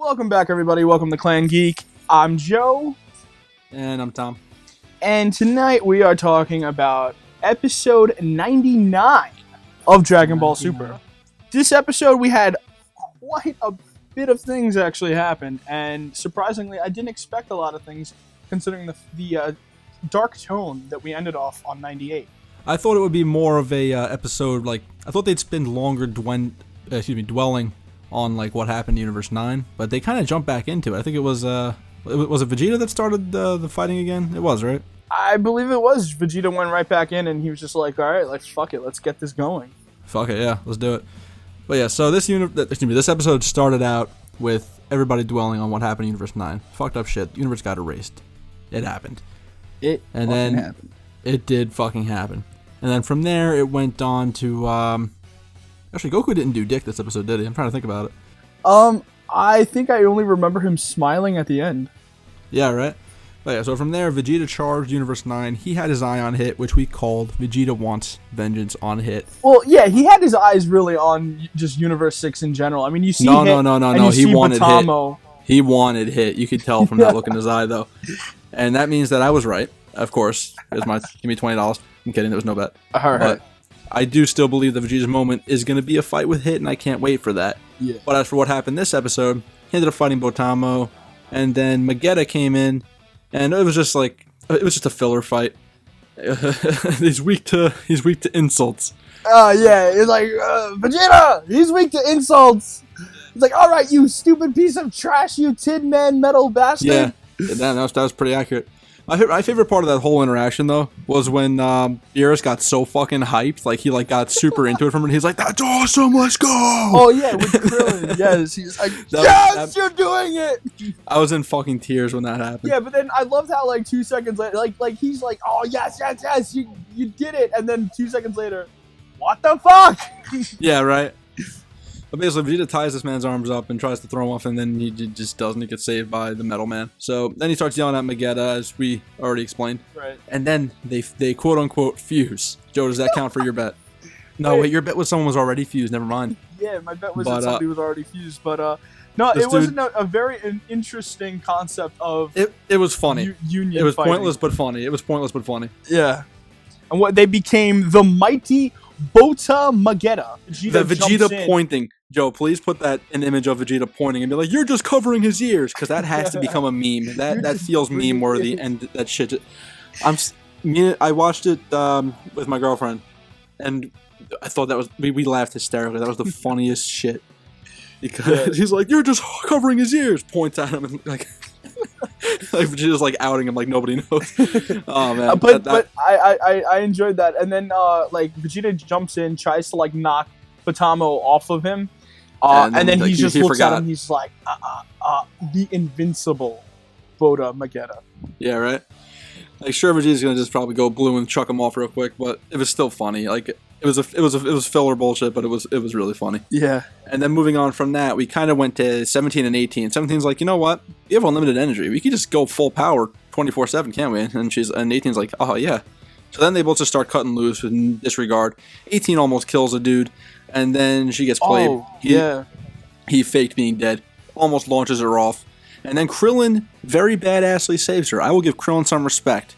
Welcome back, everybody. Welcome to ClanGeek. I'm Joe. And I'm Tom. And tonight we are talking about episode 99 of Dragon Ball Super. This episode we had quite a bit of things actually happen, and surprisingly I didn't expect a lot of things considering the dark tone that we ended off on 98. I thought it would be more of a episode, like, I thought they'd spend longer dwelling on like what happened in Universe 9, but they kind of jumped back into it. I think it was Vegeta that started the fighting again? It was, right? I believe it was. Vegeta went right back in and he was just like, alright, like, fuck it, let's get this going. Fuck it, yeah, let's do it. But yeah, so this episode started out with everybody dwelling on what happened in Universe 9. Fucked up shit. The universe got erased. It happened. It did fucking happen. And then from there, it went on to, actually, Goku didn't do dick this episode, did he? I'm trying to think about it. I think I only remember him smiling at the end. Yeah, right? But yeah, so from there, Vegeta charged Universe 9. He had his eye on Hit, which we called Vegeta Wants Vengeance on Hit. Well, yeah, he had his eyes really on just Universe 6 in general. I mean, you see No, he wanted Hit. He wanted Hit. You could tell from that look in his eye, though. And that means that I was right, of course. Give me $20. I'm kidding, there was no bet. All right. But I do still believe that Vegeta's moment is going to be a fight with Hit, and I can't wait for that. Yeah. But as for what happened this episode, he ended up fighting Botamo, and then Magetta came in, and it was just a filler fight. He's weak to insults. Yeah, it's like, Vegeta, he's weak to insults. It's like, all right, you stupid piece of trash, you Tin Man metal bastard. Yeah, that was pretty accurate. My favorite part of that whole interaction, though, was when Beerus got so fucking hyped, like he got super into it from it. He's like, "That's awesome, let's go!" Oh yeah, with Krillin, yes, he's like, "Yes, you're doing it!" I was in fucking tears when that happened. Yeah, but then I loved how 2 seconds later, like he's like, "Oh yes, you did it," and then 2 seconds later, what the fuck? Yeah, right. But basically, Vegeta ties this man's arms up and tries to throw him off, and then he just doesn't. He gets saved by the Metal Man. So then he starts yelling at Magetta, as we already explained. Right. And then they quote-unquote fuse. Joe, does that count for your bet? No, wait, your bet was someone was already fused. Never mind. Yeah, my bet was that somebody was already fused. But no, it wasn't a very interesting concept of... It was funny. Union It was fighting. pointless but funny. It was pointless but funny. Yeah. And what they became the mighty Bota Magetta. Vegeta pointing. Joe, please put that an image of Vegeta pointing and be like, "You're just covering his ears," because that has to become a meme. That feels meme worthy, and that shit. I watched it with my girlfriend, and I thought that was we laughed hysterically. That was the funniest shit because he's like, "You're just covering his ears," points at him and like Vegeta's outing him like nobody knows. Oh man, but I enjoyed that, and then Vegeta jumps in, tries to knock Botamo off of him. And then he just looks at him. He's like, the invincible Bota Magetta. Yeah, right. Sure, Vegeta's gonna just probably go blue and chuck him off real quick, but it was still funny. It was filler bullshit, but it was really funny. Yeah. And then moving on from that, we kind of went to 17 and 18. 17's like, you know what? We have unlimited energy. We can just go full power 24/7, can't we? And 18's like, oh yeah. So then they both just start cutting loose with disregard. 18 almost kills a dude. And then she gets played. Oh, yeah. He faked being dead. Almost launches her off. And then Krillin very badassly saves her. I will give Krillin some respect.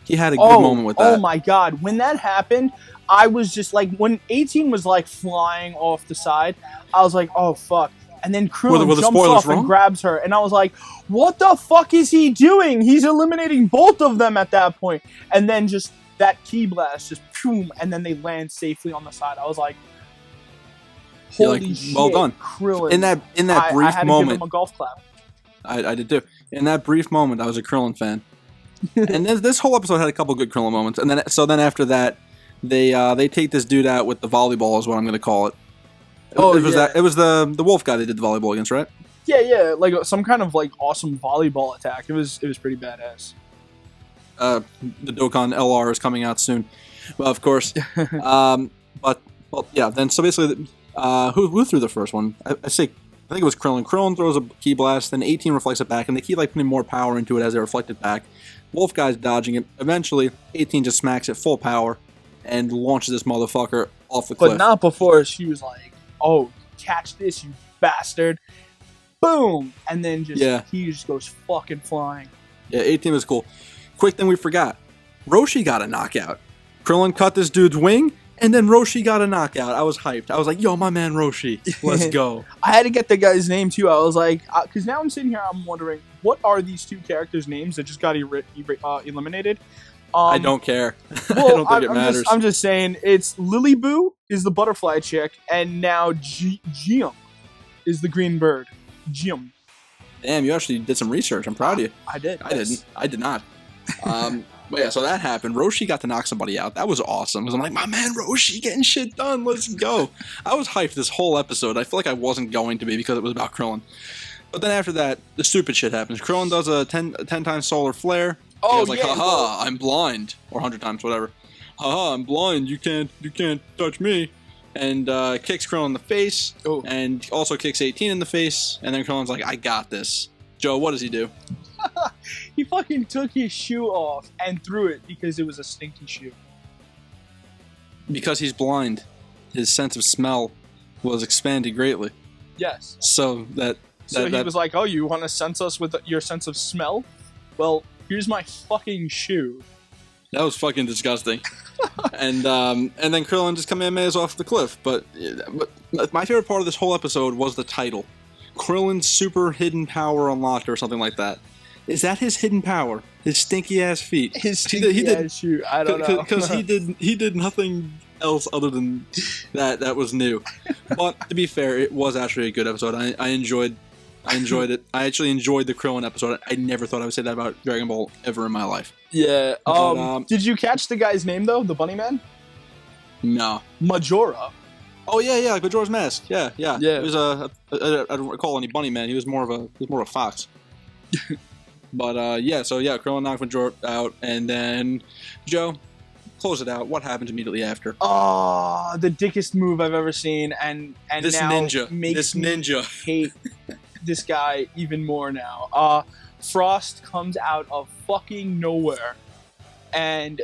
He had a good moment with that. Oh my god. When that happened, I was just when 18 was flying off the side, I was like, oh fuck. And then Krillin jumps off and grabs her. And I was like, what the fuck is he doing? He's eliminating both of them at that point. And then just that ki blast, just boom, and then they land safely on the side. I was like, holy shit, well done. Krillin. In that brief I had moment, to give him a golf clap. I did too. In that brief moment, I was a Krillin fan. And then this whole episode had a couple good Krillin moments. And then after that, they take this dude out with the volleyball, is what I'm going to call it. It was the wolf guy they did the volleyball against, right? Yeah, some kind of awesome volleyball attack. It was pretty badass. The Dokkan LR is coming out soon. Well, of course. Then so basically, who threw the first one? I think it was Krillin. Krillin throws a ki blast, then 18 reflects it back, and they keep putting more power into it as they reflect it back. Wolf guy's dodging it. Eventually, 18 just smacks it full power and launches this motherfucker off the cliff. But not before she was like, "Oh, catch this, you bastard!" boom, and then he just goes fucking flying. Yeah, 18 was cool. Quick thing we forgot. Roshi got a knockout. Krillin cut this dude's wing, and then Roshi got a knockout. I was hyped. I was like, yo, my man Roshi, let's go. I had to get the guy's name, too. I was like, because now I'm sitting here, I'm wondering, what are these two characters' names that just got eliminated? I don't care. Well, I don't think it matters. I'm just saying, it's Lily Boo is the butterfly chick, and now Gium is the green bird. Gium. Damn, you actually did some research. I'm proud of you. I did. I didn't. I did not. But yeah, so that happened. Roshi got to knock somebody out. That was awesome. Because I'm like, my man Roshi getting shit done. Let's go. I was hyped this whole episode. I feel like I wasn't going to be because it was about Krillin. But then after that, the stupid shit happens. Krillin does a 10 times solar flare. Oh, like, haha, I'm blind. Or 100 times, whatever. Haha, I'm blind. You can't touch me. And kicks Krillin in the face. Oh. And also kicks 18 in the face. And then Krillin's like, I got this. Joe, what does he do? He fucking took his shoe off and threw it because it was a stinky shoe. Because he's blind, his sense of smell was expanded greatly. Yes. So he was like, oh, you want to sense us with your sense of smell? Well, here's my fucking shoe. That was fucking disgusting. and then Krillin just Kamehamehas off the cliff. But my favorite part of this whole episode was the title. Krillin's super hidden power unlocked or something like that. Is that his hidden power? His stinky ass feet? His stinky ass shoe? I don't know. Because he did nothing else other than that was new. But to be fair, it was actually a good episode. I enjoyed it. I actually enjoyed the Krillin episode. I never thought I would say that about Dragon Ball ever in my life. Yeah. Did you catch the guy's name though? The bunny man? No. Majora. Oh yeah, Majora's Mask. Yeah. It was I don't recall any bunny man. He was more of a fox. But Krillin knocked Majora out, and then Joe, close it out. What happens immediately after? Oh, the dickest move I've ever seen, and this now ninja makes me hate this guy even more now. Frost comes out of fucking nowhere and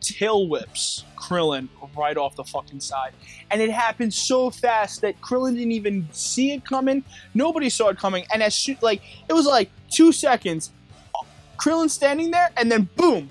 tail whips Krillin right off the fucking side. And it happened so fast that Krillin didn't even see it coming. Nobody saw it coming. And it was like 2 seconds. Krillin standing there, and then boom,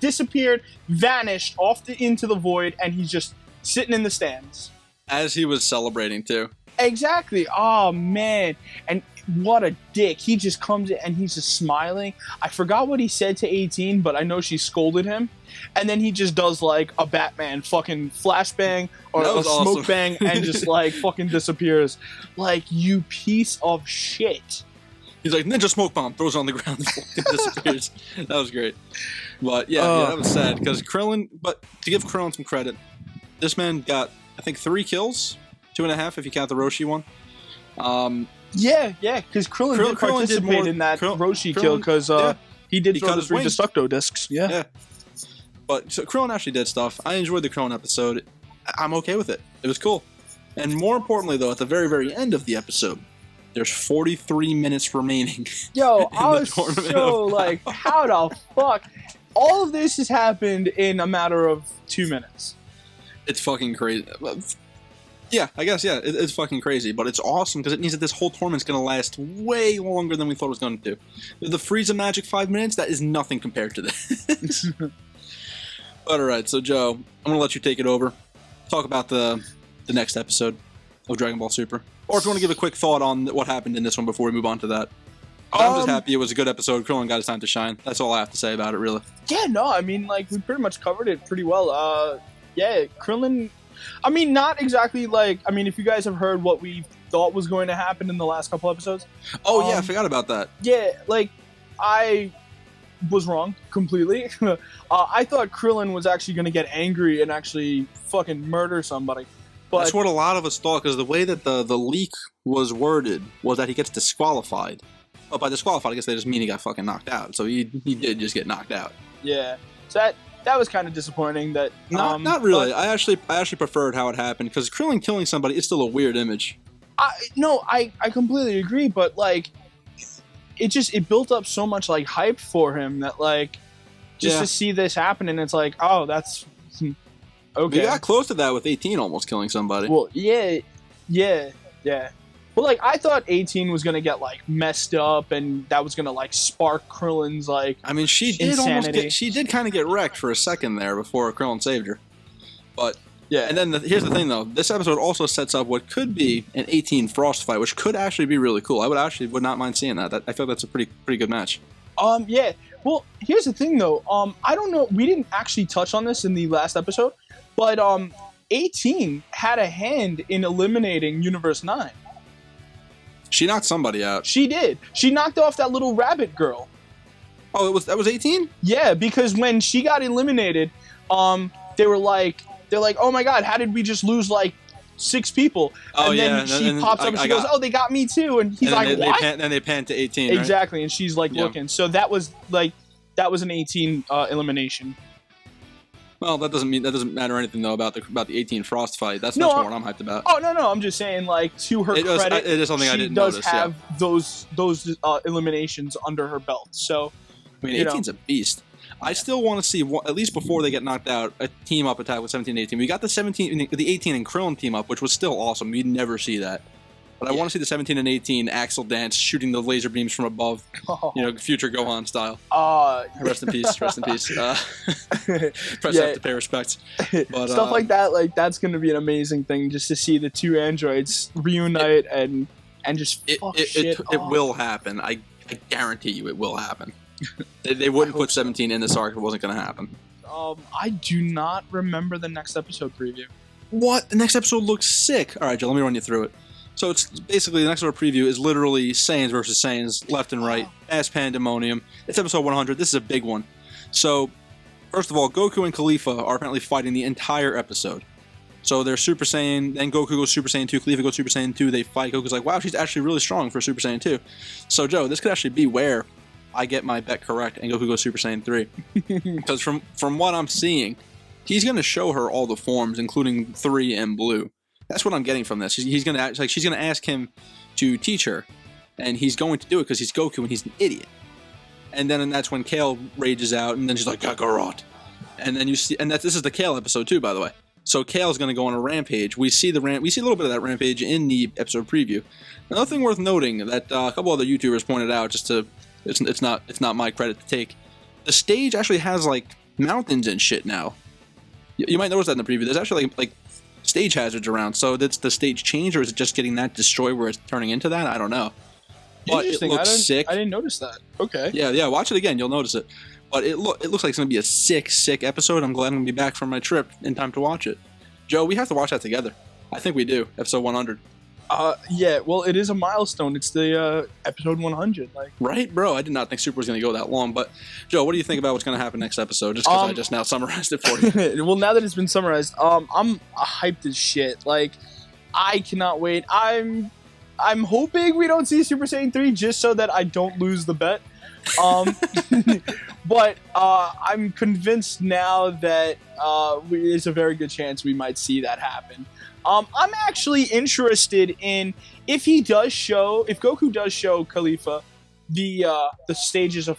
disappeared, vanished off into the void, and he's just sitting in the stands. As he was celebrating too. Exactly. Oh man. And what a dick. He just comes in and he's just smiling. I forgot what he said to 18, but I know she scolded him. And then he just does like a Batman fucking flashbang or a smoke bang and just like fucking disappears. Like, you piece of shit. He's like, ninja smoke bomb, throws it on the ground and fucking disappears. That was great. But yeah, that was sad because Krillin, but to give Krillin some credit, this man got, I think, 3 kills, 2.5 if you count the Roshi one. Yeah, because Krillin did participate in that Roshi kill because he did throw the 3 Destructo discs. Yeah. But so Krillin actually did stuff. I enjoyed the Krillin episode. I'm okay with it. It was cool. And more importantly, though, at the very, very end of the episode, there's 43 minutes remaining. Yo, I was so like, how the fuck? All of this has happened in a matter of 2 minutes. It's fucking crazy. Yeah, I guess, it's fucking crazy, but it's awesome because it means that this whole tournament's going to last way longer than we thought it was going to. The Frieza magic 5 minutes, that is nothing compared to this. But alright, so Joe, I'm going to let you take it over. Talk about the next episode of Dragon Ball Super. Or if you want to give a quick thought on what happened in this one before we move on to that. I'm just happy it was a good episode. Krillin got his time to shine. That's all I have to say about it, really. Yeah, no, I mean, like, we pretty much covered it pretty well. Krillin... I mean, not exactly like... I mean, if you guys have heard what we thought was going to happen in the last couple episodes... Oh, yeah, I forgot about that. Yeah, like, I was wrong completely. I thought Krillin was actually going to get angry and actually fucking murder somebody. But that's what a lot of us thought, because the way that the leak was worded was that he gets disqualified. But by disqualified, I guess they just mean he got fucking knocked out. So he did just get knocked out. Yeah. So that was kind of disappointing. That not really. I actually preferred how it happened, because Krillin killing somebody is still a weird image. I completely agree, but like it built up so much like hype for him that like to see this happen, and it's like, oh, that's okay. We got close to that with 18 almost killing somebody. Well, yeah. Well, like, I thought 18 was gonna get like messed up, and that was gonna like spark Krillin's like. I mean, she did insanity. kind of get wrecked for a second there before Krillin saved her. But yeah, and then here's the thing though. This episode also sets up what could be an 18 Frost fight, which could actually be really cool. I would not mind seeing that. I feel like that's a pretty good match. Yeah. Well, here's the thing though. I don't know. We didn't actually touch on this in the last episode, but 18 had a hand in eliminating Universe 9. She knocked somebody out. She did. She knocked off that little rabbit girl. Oh, that was 18? Yeah, because when she got eliminated, they're like, oh my god, how did we just lose like 6 people? Oh, and then she pops up and she goes, oh, they got me too. And he's like, what? Then they pan to 18, right? Exactly, and she's like looking. So that was an 18 elimination. Well, that doesn't matter anything though about the 18 Frost fight. That's much more what I'm hyped about. Oh no, I'm just saying, like, to her credit, it is something I didn't notice. She does have those eliminations under her belt. So, I mean, 18's a beast. I still want to see, at least before they get knocked out, a team up attack with 17 and 18. We got the 18 and Krillin team up, which was still awesome. We'd never see that. But I want to see the 17 and 18 Axel dance, shooting the laser beams from above, future Gohan style. Rest in peace. Rest in peace. Press F to pay respects. But, stuff like that, like, that's going to be an amazing thing, just to see the two androids reunite and just fuck shit It will happen. I guarantee you it will happen. They wouldn't put 17 in this arc if it wasn't going to happen. I do not remember the next episode preview. What? The next episode looks sick. All right, Joe, let me run you through it. So it's basically, the next episode preview is literally Saiyans versus Saiyans, left and right, ass pandemonium. It's episode 100. This is a big one. So, first of all, Goku and Khalifa are apparently fighting the entire episode. So they're Super Saiyan, then Goku goes Super Saiyan 2, Khalifa goes Super Saiyan 2, they fight. Goku's like, wow, she's actually really strong for Super Saiyan 2. So, Joe, this could actually be where I get my bet correct and Goku goes Super Saiyan 3. Because from what I'm seeing, he's going to show her all the forms, including 3 and Blue. That's what I'm getting from this. She's gonna ask him to teach her, and he's going to do it because he's Goku and he's an idiot. And that's when Kale rages out, and then she's like, Kakarot. And then you see, and this is the Kale episode too, by the way. So Kale's gonna go on a rampage. We see a little bit of that rampage in the episode preview. Another thing worth noting that a couple other YouTubers pointed out, it's not my credit to take. The stage actually has like mountains and shit now. You might notice that in the preview. There's actually like stage hazards around. So that's the stage change, or is it just getting that destroyed where it's turning into that? I don't know. But it looks sick. I didn't notice that. Okay. Yeah. Watch it again. You'll notice it. But it looks like it's going to be a sick episode. I'm glad I'm going to be back from my trip in time to watch it. Joe, we have to watch that together. I think we do. Episode 100. Yeah, well, it is a milestone. It's the episode 100. Like, right, bro? I did not think Super was going to go that long. But, Joe, what do you think about what's going to happen next episode? Just because I just now summarized it for you. Well, now that it's been summarized, I'm hyped as shit. Like, I cannot wait. I'm hoping we don't see Super Saiyan 3 just so that I don't lose the bet. But I'm convinced now that there's a very good chance we might see that happen. I'm actually interested in if Goku does show Khalifa the stages of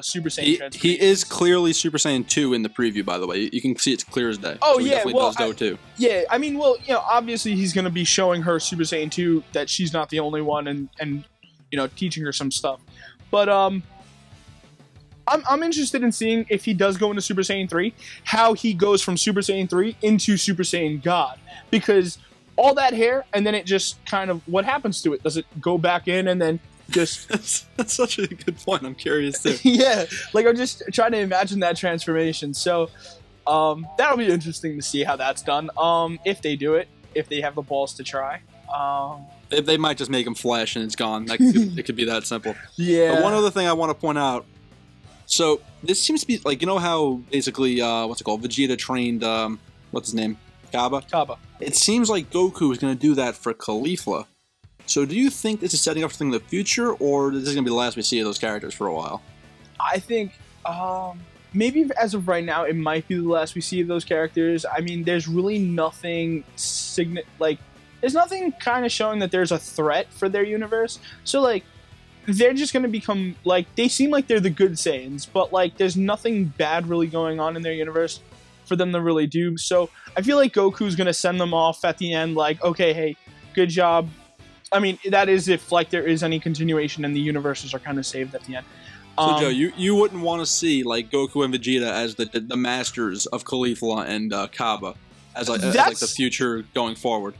Super Saiyan transformation. He is clearly Super Saiyan 2 in the preview, by the way. You can see it's clear as day. Oh, so yeah, well, does too. Yeah, I mean, well, obviously he's going to be showing her Super Saiyan 2 that she's not the only one and teaching her some stuff. But I'm interested in seeing if he does go into Super Saiyan 3, how he goes from Super Saiyan 3 into Super Saiyan God. Because all that hair, and then it just kind of, what happens to it? Does it go back in and then just... That's such a good point. I'm curious too. Yeah, like I'm just trying to imagine that transformation. So that'll be interesting to see how that's done. If they do it, if they have the balls to try. They might just make him flash and it's gone. It could be that simple. Yeah. But one other thing I want to point out. So this seems to be like, how basically Vegeta trained what's his name? Kaba. It seems like Goku is going to do that for Khalifa. So do you think this is setting up something in the future, or is this going to be the last we see of those characters for a while? I think maybe as of right now, it might be the last we see of those characters. I mean, there's really nothing there's nothing kind of showing that there's a threat for their universe. So they're just going to become they seem like they're the good Saiyans, but there's nothing bad really going on in their universe for them to really do. So I feel like Goku's going to send them off at the end okay, hey, good job. I mean, that is if like there is any continuation and the universes are kind of saved at the end. So Joe, you wouldn't want to see like Goku and Vegeta as the masters of Caulifla and Kaba as like the future going forward.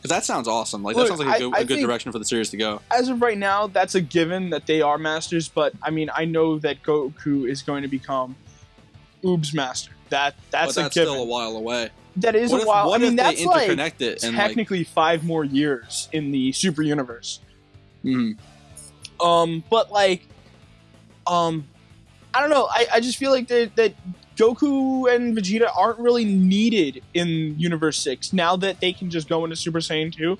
Because that sounds awesome. Like, that sounds like a good direction for the series to go. As of right now, that's a given that they are masters. But I mean, I know that Goku is going to become Oob's master. That's a given. That's still a while away. That is a while. I mean, that's like technically 5 more years in the Super Universe. Mm-hmm. But like, I don't know. I just feel like that Goku and Vegeta aren't really needed in Universe 6 now that they can just go into Super Saiyan 2.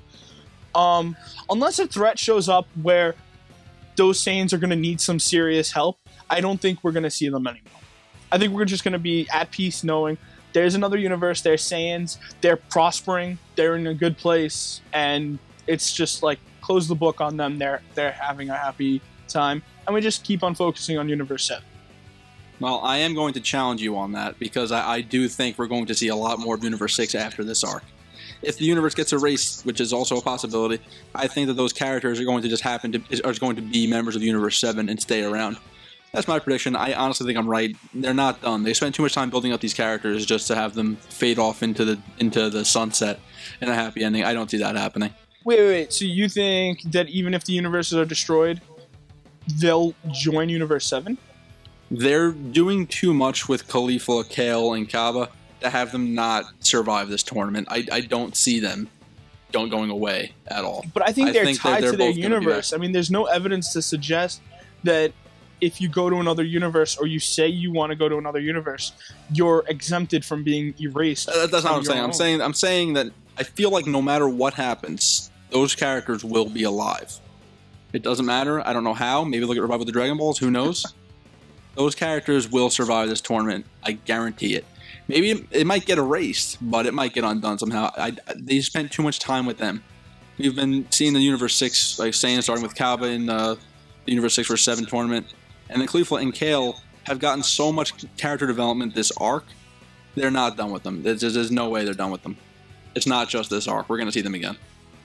Unless a threat shows up where those Saiyans are going to need some serious help, I don't think we're going to see them anymore. I think we're just going to be at peace knowing there's another universe, there's Saiyans, they're prospering, they're in a good place, and it's just like close the book on them, they're having a happy time, and we just keep on focusing on Universe 7. Well, I am going to challenge you on that, because I do think we're going to see a lot more of Universe 6 after this arc. If the universe gets erased, which is also a possibility, I think that those characters are going to just are going to be members of Universe 7 and stay around. That's my prediction. I honestly think I'm right. They're not done. They spent too much time building up these characters just to have them fade off into the sunset in a happy ending. I don't see that happening. Wait. So you think that even if the universes are destroyed, they'll join Universe 7? They're doing too much with Caulifla, Kale, and Kaba to have them not survive this tournament. I don't see them going away at all. But I think they're tied to their universe. I mean, there's no evidence to suggest that if you go to another universe or you say you want to go to another universe, you're exempted from being erased. That's not what I'm saying. I'm saying that I feel like no matter what happens, those characters will be alive. It doesn't matter. I don't know how. Maybe they'll get revived with the Dragon Balls. Who knows? Those characters will survive this tournament. I guarantee it. Maybe it might get erased, but it might get undone somehow. They spent too much time with them. We've been seeing the Universe 6, like saying, starting with Kaba in the Universe 6 vs. 7 tournament. And then Caulifla and Kale have gotten so much character development this arc, they're not done with them. There's no way they're done with them. It's not just this arc. We're going to see them again.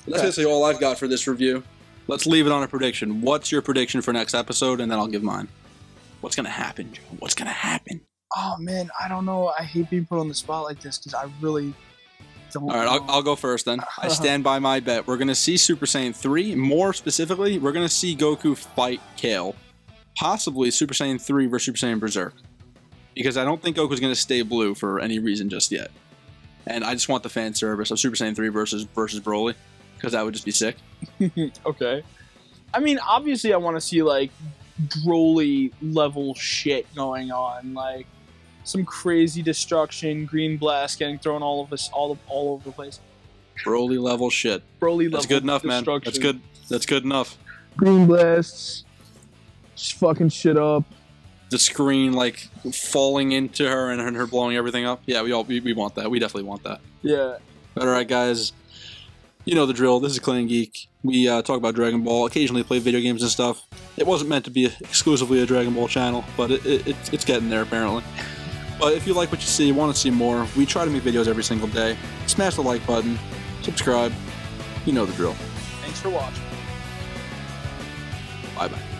That's basically all I've got for this review. Let's leave it on a prediction. What's your prediction for next episode? And then I'll give mine. What's going to happen, Joe? What's going to happen? Oh, man, I don't know. I hate being put on the spot like this because I really don't know. All right, I'll go first then. I stand by my bet. We're going to see Super Saiyan 3. More specifically, we're going to see Goku fight Kale. Possibly Super Saiyan 3 versus Super Saiyan Berserk. Because I don't think Goku's going to stay blue for any reason just yet. And I just want the fan service of Super Saiyan 3 versus Broly. Because that would just be sick. Okay. I mean, obviously I want to see, like, Broly level shit going on. Like, some crazy destruction, green blast getting thrown all over the place. Broly level shit. Broly level That's good enough, man. That's good. That's good enough. Green blasts. Just fucking shit up. The screen like falling into her and her blowing everything up. Yeah, we want that. We definitely want that. Yeah. All right, guys. You know the drill. This is ClanGeek. We talk about Dragon Ball. Occasionally play video games and stuff. It wasn't meant to be exclusively a Dragon Ball channel, but it's getting there apparently. But if you like what you see, want to see more, we try to make videos every single day. Smash the like button. Subscribe. You know the drill. Thanks for watching. Bye-bye.